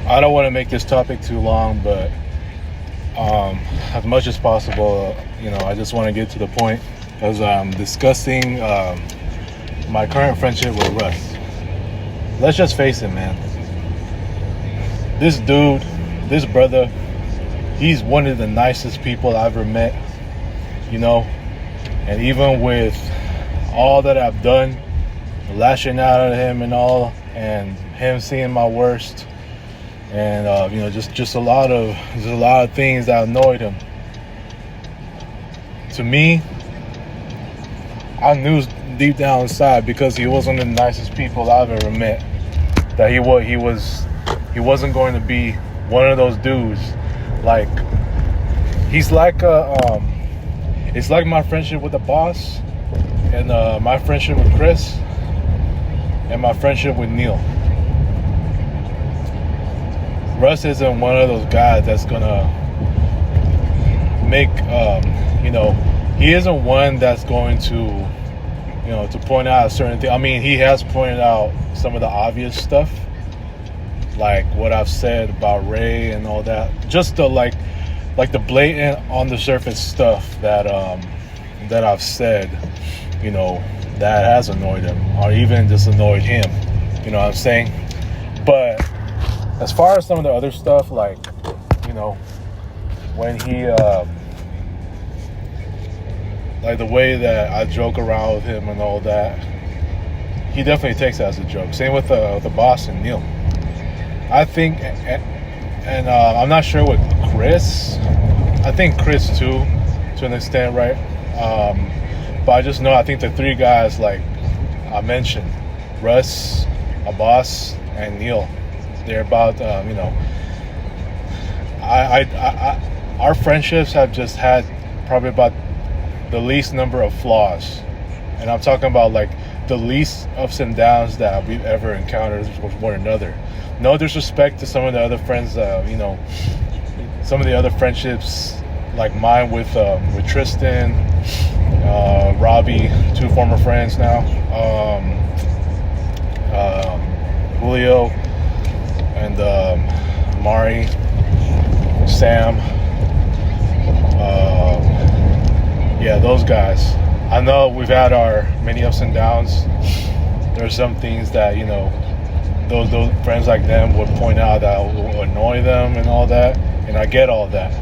I don't want to make this topic too long, but as much as possible, I just want to get to the point as I'm discussing my current friendship with Russ. Let's just face it, man. This dude, this brother, he's one of the nicest people I've ever met, and even with all that I've done, lashing out at him and all, and him seeing my worst, and just a lot of things that annoyed him. To me, I knew deep down inside, because he was one of the nicest people I've ever met, that he wasn't going to be one of those dudes. Like, he's like it's like my friendship with the boss, and my friendship with Chris, and my friendship with Neil. Russ isn't one of those guys that's gonna make he isn't one that's going to to point out a certain thing. I mean, he has pointed out some of the obvious stuff, like what I've said about Ray and all that. Just the like the blatant on the surface stuff that I've said, that has annoyed him, or even just annoyed him. You know what I'm saying? But as far as some of the other stuff, like, when he like the way that I joke around with him and all that, he definitely takes it as a joke. Same with the boss and Neil. I think, and I'm not sure with Chris. I think Chris too, to an extent, right? But I just know, I think the three guys, like I mentioned, Russ, a boss, and Neil, they're about our friendships have just had probably about the least number of flaws, and I'm talking about like the least ups and downs that we've ever encountered with one another. No disrespect to some of the other friends, some of the other friendships like mine with Tristan, Robbie, two former friends now, Julio, and Mari, Sam. Yeah, those guys. I know we've had our many ups and downs. There's some things that, those friends like them would point out that will annoy them and all that, and I get all that.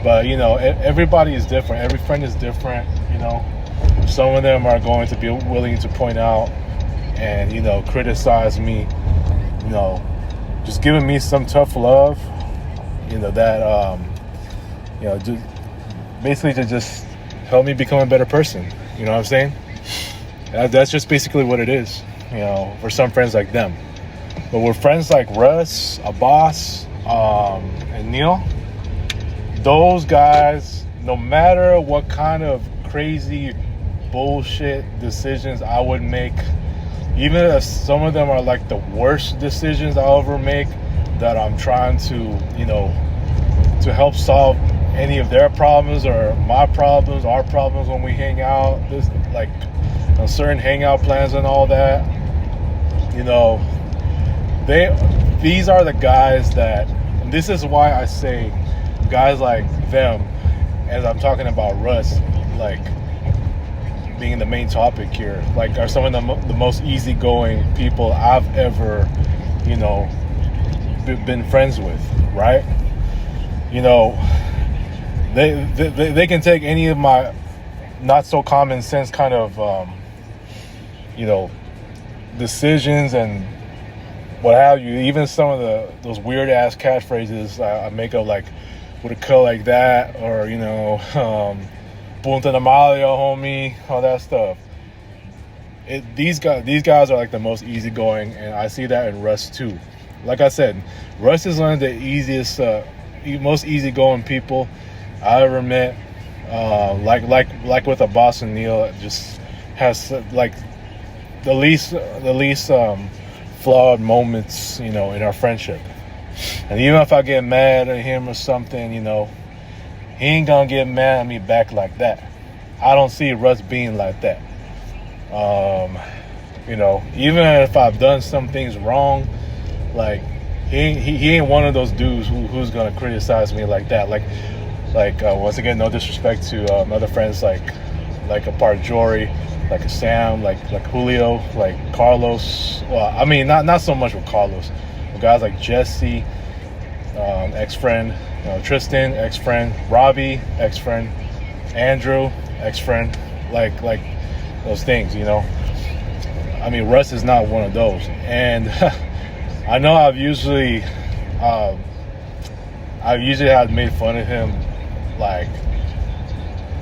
But, everybody is different. Every friend is different, Some of them are going to be willing to point out and, criticize me, just giving me some tough love, that, just basically to just help me become a better person. You know what I'm saying? That's just basically what it is, for some friends like them. But with friends like Russ, a boss, and Neil, those guys, no matter what kind of crazy bullshit decisions I would make, even if some of them are like the worst decisions I'll ever make, that I'm trying to, to help solve any of their problems or my problems, our problems when we hang out, this like certain hangout plans and all that, these are the guys that, and this is why I say guys like them, as I'm talking about Russ, like being the main topic here, like are some of the most easygoing people I've ever, been friends with, right? They can take any of my not so common sense kind of decisions and what have you. Even some of those weird ass catchphrases I make up, like with a cut like that, or punta de Mario, homie, all that stuff. These guys are like the most easygoing, and I see that in Russ too. Like I said, Russ is one of the most easygoing people I ever met. Like with a boss and Neil, just has like the least flawed moments, in our friendship. And even if I get mad at him or something, he ain't gonna get mad at me back like that. I don't see Russ being like that. Even if I've done some things wrong, like he ain't one of those dudes who's gonna criticize me like that. Like once again, no disrespect to other friends like a Jory, like a Sam, like Julio, like Carlos. Well, I mean, not so much with Carlos, but guys like Jesse, ex-friend, Tristan, ex-friend, Robbie, ex-friend, Andrew, ex-friend, like those things, I mean, Russ is not one of those, and I know I've usually had made fun of him, like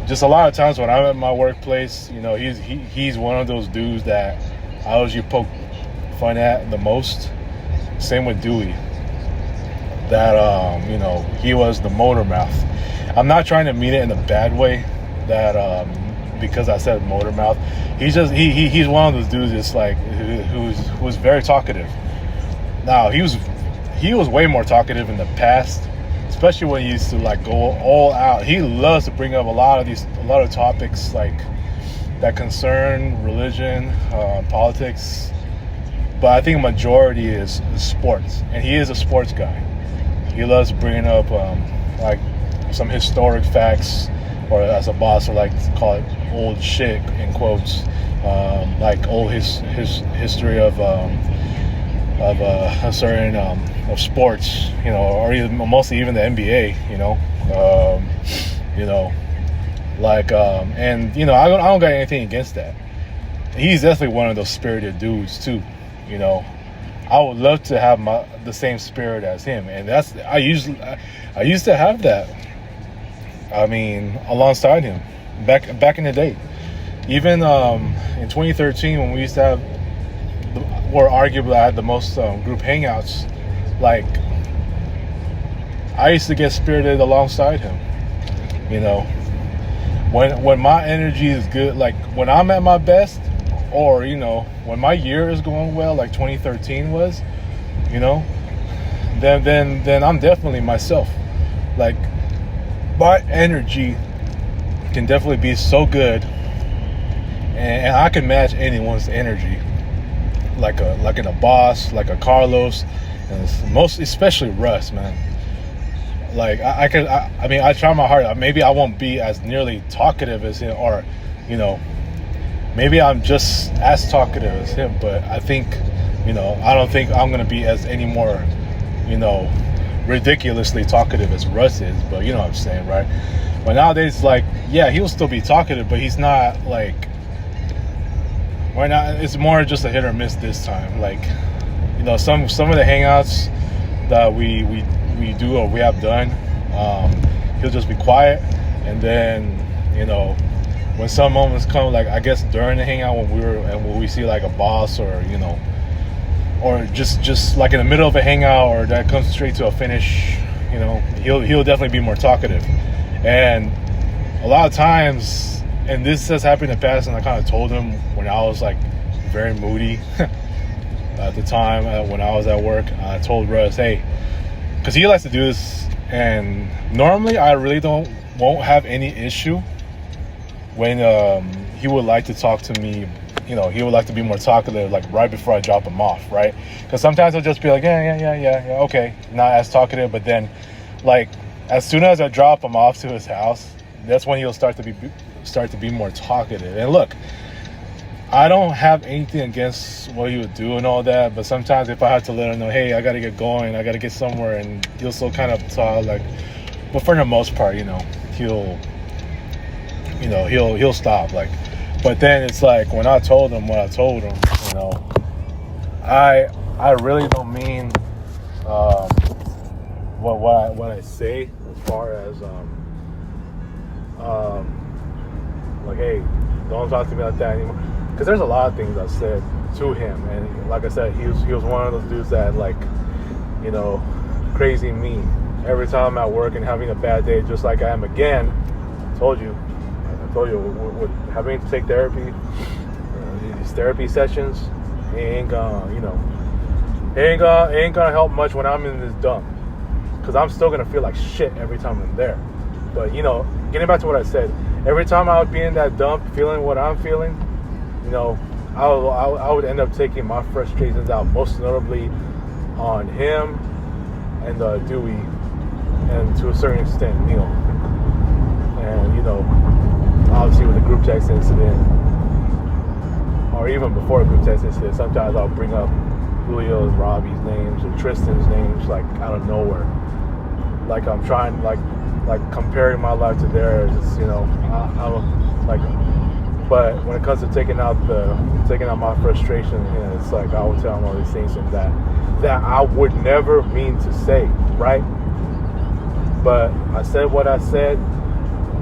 just a lot of times when I'm at my workplace. He's one of those dudes that I usually poke fun at the most. Same with Dewey. That he was the motor mouth. I'm not trying to mean it in a bad way. That because I said motor mouth, he's one of those dudes that's like who's very talkative. Now he was way more talkative in the past, especially when he used to like go all out. He loves to bring up a lot of topics like that concern religion, politics, but I think a majority is sports, and he is a sports guy. He loves bringing up like some historic facts, or as a boss would like to call it, old shit in quotes, like old history of a certain of sports, or even, mostly even the NBA, and I don't got anything against that. He's definitely one of those spirited dudes too, I would love to have the same spirit as him, and I used to have that. I mean, alongside him, back in the day, even in 2013 when we used to have, or arguably I had the most group hangouts. Like, I used to get spirited alongside him. When my energy is good, like when I'm at my best, or when my year is going well, like 2013 was, then I'm definitely myself. Like, my energy can definitely be so good, and I can match anyone's energy. Like in a boss, like a Carlos, and most especially Russ, man. Like I try my hardest. Maybe I won't be as nearly talkative as him, or maybe I'm just as talkative as him. But I think, I don't think I'm gonna be as any more, ridiculously talkative as Russ is. But you know what I'm saying, right? But nowadays, like, yeah, he'll still be talkative, but he's not like. Right now, it's more just a hit or miss this time. Like, some of the hangouts that we do or we have done, he'll just be quiet, and then when some moments come, like I guess during the hangout when we see like a boss, or or just like in the middle of a hangout, or that comes straight to a finish, he'll definitely be more talkative, and a lot of times. And this has happened in the past, and I kind of told him when I was like very moody at the time when I was at work. I told Russ, hey, because he likes to do this, and normally I really won't have any issue when he would like to talk to me. He would like to be more talkative, like right before I drop him off, right? Because sometimes he'll just be like, yeah, okay, not as talkative. But then, like, as soon as I drop him off to his house, that's when he'll start to be more talkative. And look, I don't have anything against what he would do and all that, but sometimes if I have to let him know, hey, I gotta get going, I gotta get somewhere, and he'll still kind of talk, like, but for the most part, he'll stop, like. But then it's like when I told him what I told him, I really don't mean what I say, as far as like, hey, don't talk to me like that anymore. Because there's a lot of things I said to him, and like I said, he was one of those dudes that, like, crazy mean. Every time I'm at work and having a bad day, just like I am again, I told you, with having to take therapy, these therapy sessions, it ain't gonna help much when I'm in this dump, because I'm still gonna feel like shit every time I'm there. But getting back to what I said, every time I would be in that dump, feeling what I'm feeling, I would end up taking my frustrations out, most notably on him, and Dewey, and to a certain extent, Neil. And, you know, obviously with the group text incident, or even before the group text incident, sometimes I'll bring up Julio and Robbie's names or Tristan's names, like, out of nowhere. Like I'm trying, like comparing my life to theirs. It's, you know, I'm like, but when it comes to taking out my frustration, you know, it's like I will tell them all these things and that I would never mean to say, right? But I said what I said.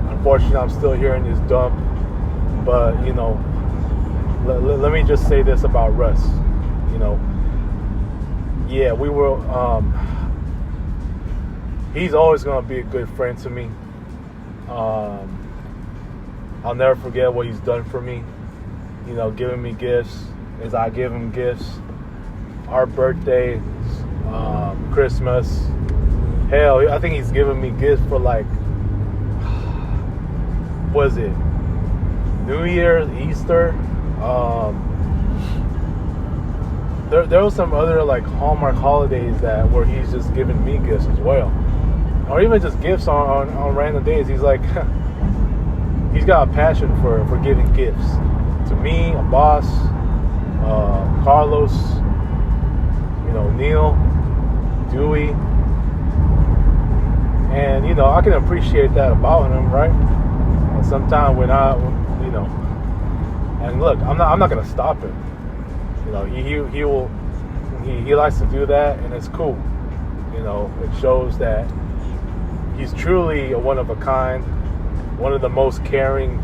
Unfortunately, I'm still hearing this dump. But, you know, let me just say this about Russ. You know, yeah, we were. He's always gonna be a good friend to me. I'll never forget what he's done for me. You know, giving me gifts as I give him gifts. Our birthdays, Christmas. Hell, I think he's given me gifts for like, was it New Year's, Easter? There was some other like Hallmark holidays where he's just giving me gifts as well, or even just gifts on random days. He's like, he's got a passion for giving gifts to me, a boss, Carlos, you know, Neil, Dewey, and, you know, I can appreciate that about him, right? And sometimes when you know, and look, I'm not gonna stop him. You know, he likes to do that, and it's cool. You know, it shows that he's truly a one of a kind, one of the most caring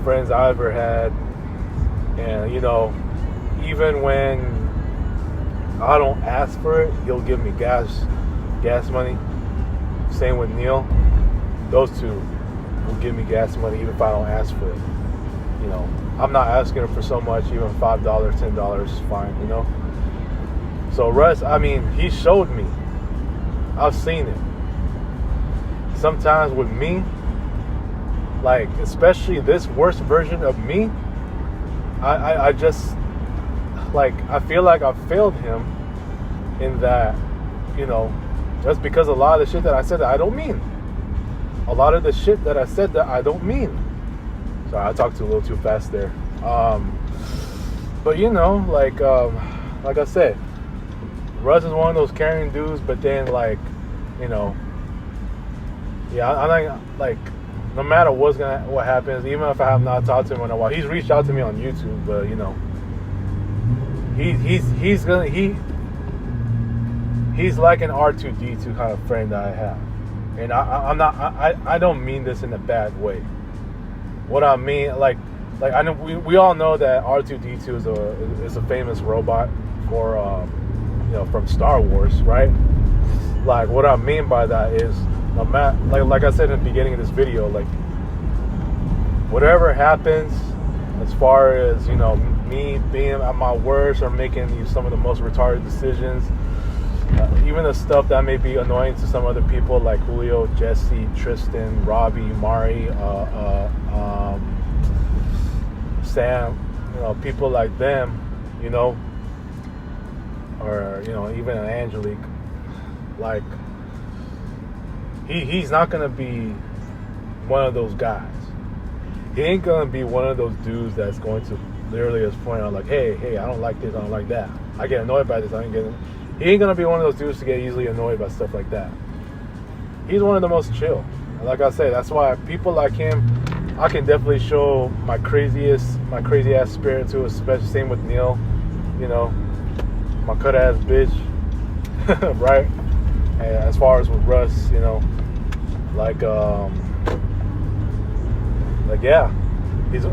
friends I ever had. And, you know, even when I don't ask for it, he'll give me gas money. Same with Neil. Those two will give me gas money even if I don't ask for it. You know, I'm not asking him for so much. Even $5, $10 is fine, you know. So Russ, I mean, he showed me. I've seen it. Sometimes with me, like, especially this worst version of me, I just, like, I feel like I failed him in that, you know, just because a lot of the shit that I said that I don't mean. A lot of the shit that I said that I don't mean. Sorry, I talked a little too fast there. But, you know, like I said, Russ is one of those caring dudes, but then, like, you know, yeah, I'm like, no matter what happens, even if I have not talked to him in a while, he's reached out to me on YouTube, but, you know, he's like an R2D2 kind of friend that I have, and I don't mean this in a bad way. What I mean, like I know we all know that R2D2 is a famous robot for you know, from Star Wars, right? Like, what I mean by that is, no matter, like I said in the beginning of this video, like, whatever happens, as far as, you know, me being at my worst or making some of the most retarded decisions, even the stuff that may be annoying to some other people like Julio, Jesse, Tristan, Robbie, Mari, Sam, you know, people like them, you know, or, you know, even Angelique, like, he's not gonna be one of those guys. He ain't gonna be one of those dudes that's going to literally just point out like, hey, I don't like this, I don't like that, I get annoyed by this, he ain't gonna be one of those dudes to get easily annoyed by stuff like that. He's one of the most chill. Like I say, that's why people like him, I can definitely show my crazy ass spirit to, especially same with Neil, you know, my cut ass bitch, right? And as far as with Russ, you know, like yeah, he's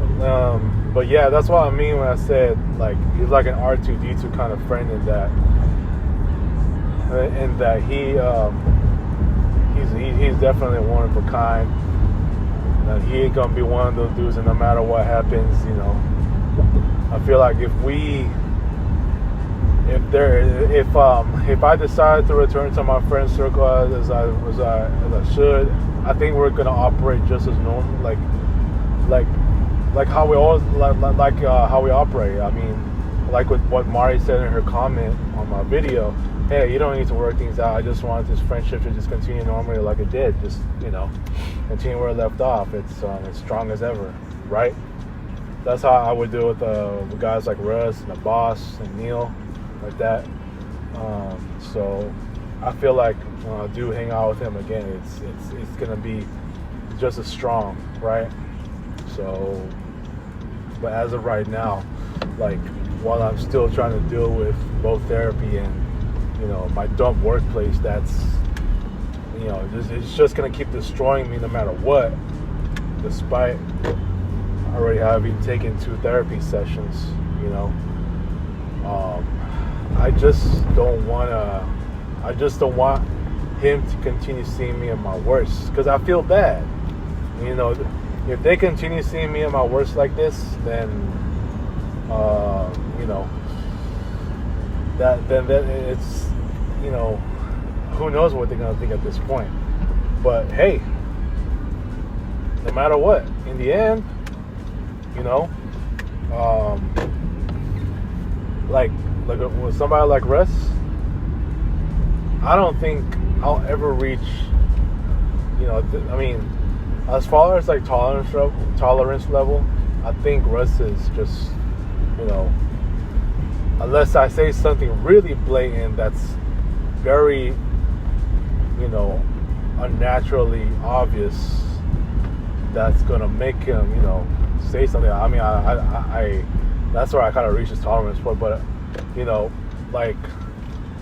but yeah, that's what I mean when I said, like, he's like an R2D2 kind of friend in that he's definitely one of a kind. He ain't gonna be one of those dudes, and no matter what happens, you know, I feel like if I decide to return to my friend circle as I should, I think we're gonna operate just as normal, like how we always how we operate. I mean, like with what Mari said in her comment on my video, hey, you don't need to work things out. I just want this friendship to just continue normally like it did. Just, continue where it left off. It's as strong as ever, right? That's how I would do it with guys like Russ and the boss and Neil, like that. So I feel like when I do hang out with him again, it's gonna be just as strong, right? So, but as of right now, like while I'm still trying to deal with both therapy and my dumb workplace, that's it's just gonna keep destroying me no matter what, despite already having taken 2 therapy sessions. I just don't want him to continue seeing me at my worst, because I feel bad. If they continue seeing me at my worst like this, then then it's who knows what they're gonna think at this point. But hey, no matter what, in the end, like with somebody like Russ, I don't think I'll ever reach, as far as like tolerance level, I think Russ is just, unless I say something really blatant that's very, unnaturally obvious, that's gonna make him, say something. I that's where I kind of reach his tolerance point. But like,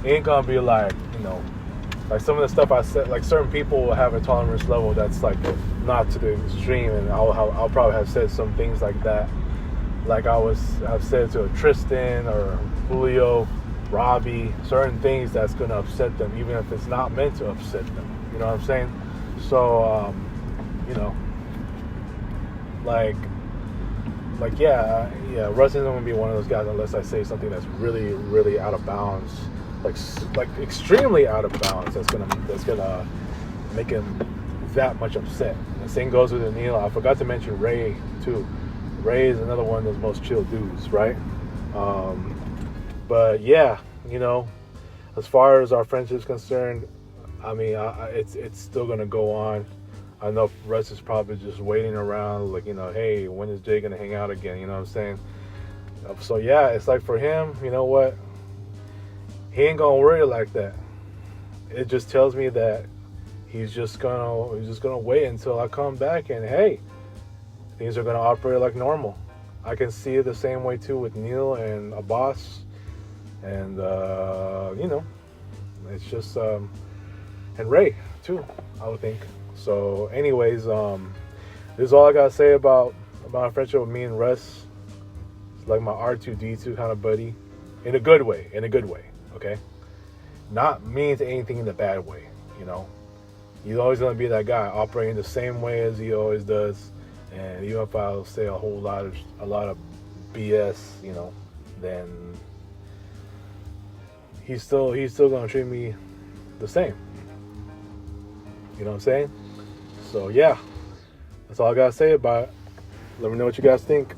it ain't gonna be like, like some of the stuff I said. Like certain people will have a tolerance level that's like not to the extreme, and I'll probably have said some things like that, like I've said to Tristan or Julio, Robbie, certain things that's gonna upset them, even if it's not meant to upset them. You know what I'm saying? So yeah, Russ isn't gonna be one of those guys unless I say something that's really, really out of bounds, like extremely out of bounds. That's gonna make him that much upset. And the same goes with Neil. I forgot to mention Ray too. Ray is another one of those most chill dudes, right? But yeah, as far as our friendship's concerned, it's still gonna go on. I know Russ is probably just waiting around, like, hey, when is Jay gonna hang out again? You know what I'm saying? So yeah, it's like for him, you know what? He ain't gonna worry like that. It just tells me that he's just gonna wait until I come back, and hey, things are gonna operate like normal. I can see it the same way too with Neil and a boss, and it's just and Ray too, I would think. So anyways, this is all I gotta say about my friendship with me and Russ. It's like my R2D2 kind of buddy, in a good way, okay? Not means anything in a bad way, He's always gonna be that guy operating the same way as he always does, and even if I'll say a lot of BS, then he's still gonna treat me the same. You know what I'm saying? So yeah, that's all I gotta say about it. Let me know what you guys think.